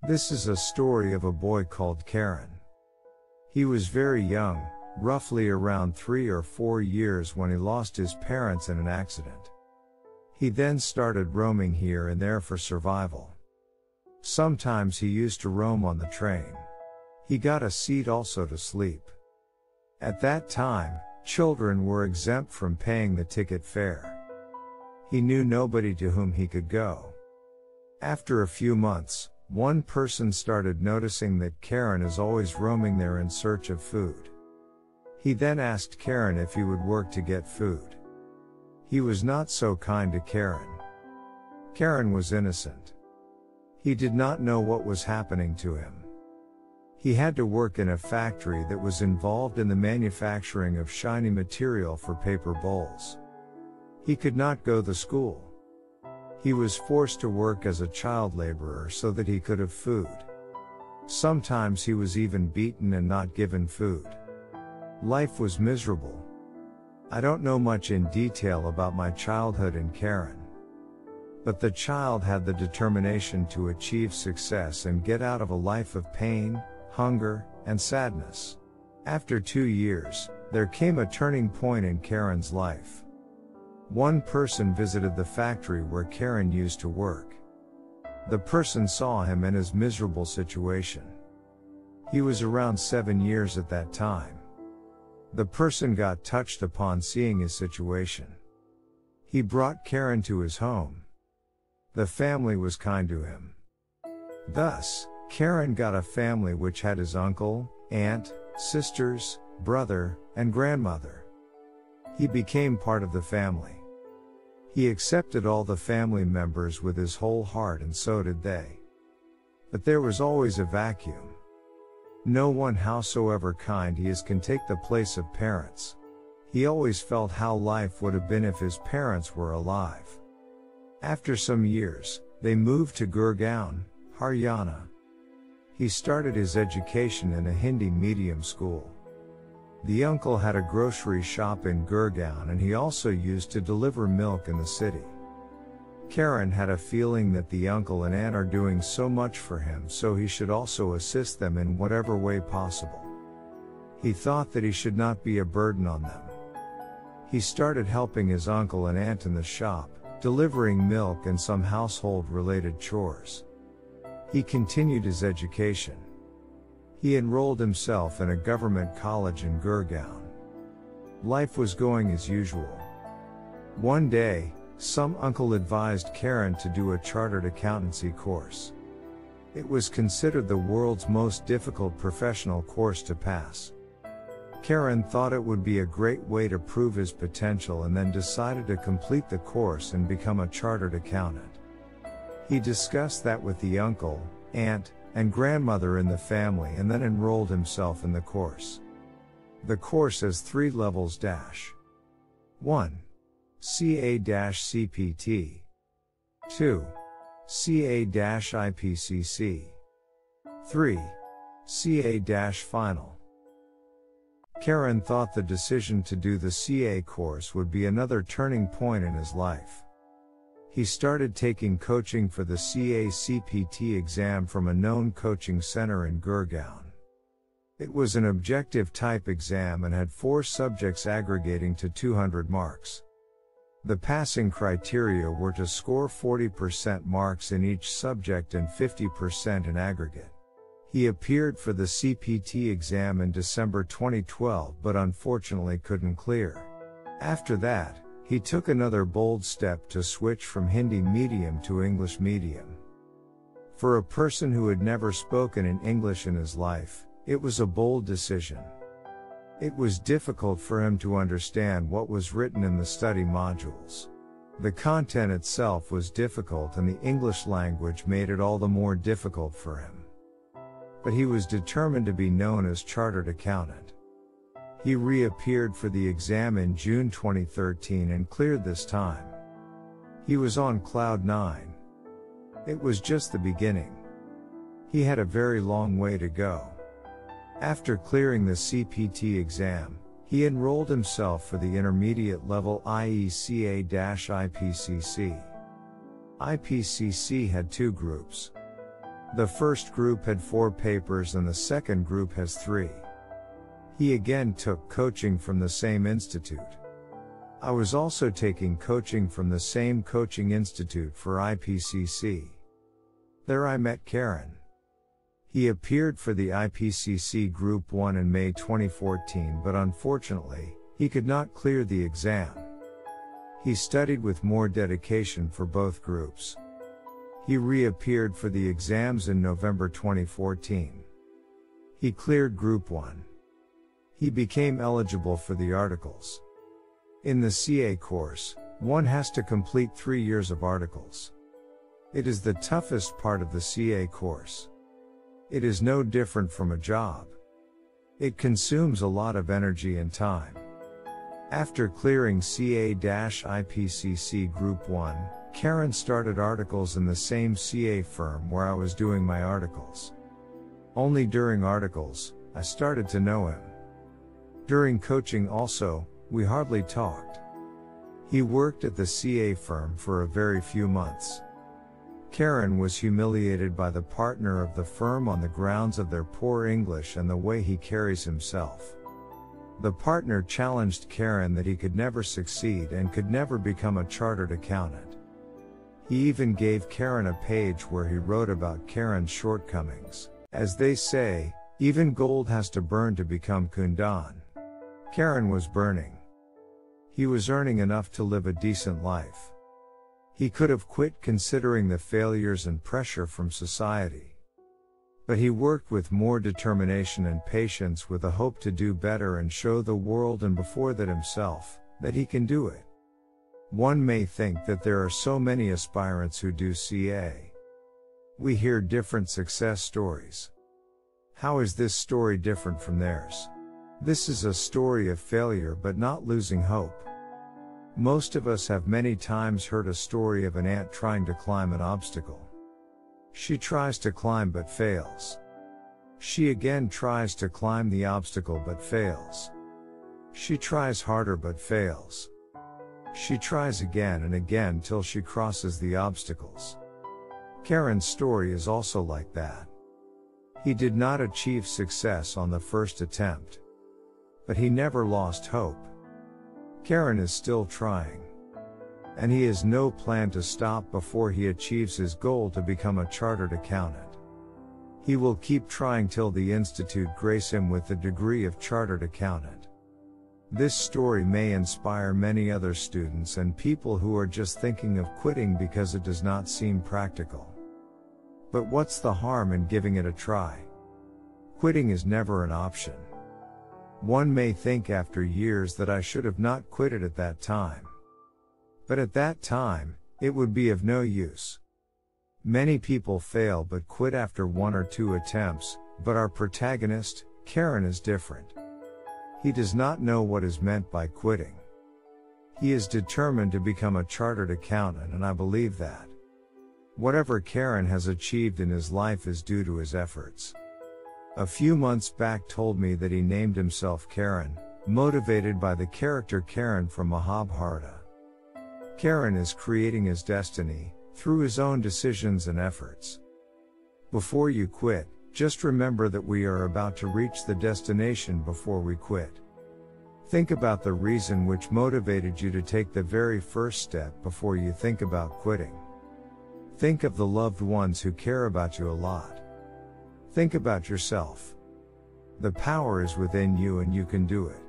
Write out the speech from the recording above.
This is a story of a boy called Karen. He was very young, roughly around 3 or 4 years when he lost his parents in an accident. He then started roaming here and there for survival. Sometimes he used to roam on the train. He got a seat also to sleep. At that time, children were exempt from paying the ticket fare. He knew nobody to whom he could go. After a few months, one person started noticing that Karen is always roaming there in search of food. He then asked Karen if he would work to get food. He was not so kind to Karen. Karen was innocent. He did not know what was happening to him. He had to work in a factory that was involved in the manufacturing of shiny material for paper bowls. He could not go to school. He was forced to work as a child laborer so that he could have food. Sometimes he was even beaten and not given food. Life was miserable. I don't know much in detail about my childhood in Karen. But the child had the determination to achieve success and get out of a life of pain, hunger, and sadness. After 2 years, there came a turning point in Karen's life. One person visited the factory where Karen used to work. The person saw him in his miserable situation. He was around 7 years at that time. The person got touched upon seeing his situation. He brought Karen to his home. The family was kind to him. Thus, Karen got a family which had his uncle, aunt, sisters, brother, and grandmother. He became part of the family. He accepted all the family members with his whole heart, and so did they. But there was always a vacuum. No one, howsoever kind he is, can take the place of parents. He always felt how life would have been if his parents were alive. After some years, they moved to Gurgaon, Haryana. He started his education in a Hindi medium school. The uncle had a grocery shop in Gurgaon, and he also used to deliver milk in the city. Karen had a feeling that the uncle and aunt are doing so much for him, so he should also assist them in whatever way possible. He thought that he should not be a burden on them. He started helping his uncle and aunt in the shop, delivering milk and some household-related chores. He continued his education. He enrolled himself in a government college in Gurgaon. Life was going as usual. One day, some uncle advised Karen to do a chartered accountancy course. It was considered the world's most difficult professional course to pass. Karen thought it would be a great way to prove his potential, and then decided to complete the course and become a chartered accountant. He discussed that with the uncle, aunt, and grandmother in the family, and then enrolled himself in the course. The course has 3 levels: 1. CA-CPT 2. CA-IPCC 3. CA-Final. Karen thought the decision to do the CA course would be another turning point in his life. He started taking coaching for the CA-CPT exam from a known coaching center in Gurgaon. It was an objective type exam and had 4 subjects aggregating to 200 marks. The passing criteria were to score 40% marks in each subject and 50% in aggregate. He appeared for the CPT exam in December 2012, but unfortunately couldn't clear. After that, he took another bold step to switch from Hindi medium to English medium. For a person who had never spoken in English in his life, it was a bold decision. It was difficult for him to understand what was written in the study modules. The content itself was difficult, and the English language made it all the more difficult for him. But he was determined to be known as Chartered Accountant. He reappeared for the exam in June 2013 and cleared this time. He was on cloud 9. It was just the beginning. He had a very long way to go. After clearing the CPT exam, he enrolled himself for the intermediate level, i.e. CA-IPCC. IPCC had 2 groups. The first group had 4 papers and the second group has 3. He again took coaching from the same institute. I was also taking coaching from the same coaching institute for IPCC. There I met Karen. He appeared for the IPCC Group 1 in May 2014, but unfortunately, he could not clear the exam. He studied with more dedication for both groups. He reappeared for the exams in November 2014. He cleared Group 1. He became eligible for the articles. In the CA course, one has to complete 3 years of articles. It is the toughest part of the CA course. It is no different from a job. It consumes a lot of energy and time. After clearing CA-IPCC Group 1, Karen started articles in the same CA firm where I was doing my articles. Only during articles, I started to know him. During coaching also, we hardly talked. He worked at the CA firm for a very few months. Karen was humiliated by the partner of the firm on the grounds of their poor English and the way he carries himself. The partner challenged Karen that he could never succeed and could never become a chartered accountant. He even gave Karen a page where he wrote about Karen's shortcomings. As they say, even gold has to burn to become kundan. Karen was burning. He was earning enough to live a decent life. He could have quit considering the failures and pressure from society. But he worked with more determination and patience with a hope to do better and show the world and before that himself, that he can do it. One may think that there are so many aspirants who do CA. We hear different success stories. How is this story different from theirs? This is a story of failure but not losing hope. Most of us have many times heard a story of an ant trying to climb an obstacle. She tries to climb but fails. She again tries to climb the obstacle but fails. She tries harder but fails. She tries again and again till she crosses the obstacles. Karen's story is also like that. He did not achieve success on the first attempt. But he never lost hope. Karen is still trying. And he has no plan to stop before he achieves his goal to become a chartered accountant. He will keep trying till the institute grace him with the degree of chartered accountant. This story may inspire many other students and people who are just thinking of quitting because it does not seem practical. But what's the harm in giving it a try? Quitting is never an option. One may think after years that I should have not quitted at that time. But at that time, it would be of no use. Many people fail but quit after 1 or 2 attempts, but our protagonist, Karen, is different. He does not know what is meant by quitting. He is determined to become a chartered accountant, and I believe that. Whatever Karen has achieved in his life is due to his efforts. A few months back told me that he named himself Karen, motivated by the character Karen from Mahabharata. Karen is creating his destiny, through his own decisions and efforts. Before you quit, just remember that we are about to reach the destination before we quit. Think about the reason which motivated you to take the very first step before you think about quitting. Think of the loved ones who care about you a lot. Think about yourself. The power is within you and you can do it.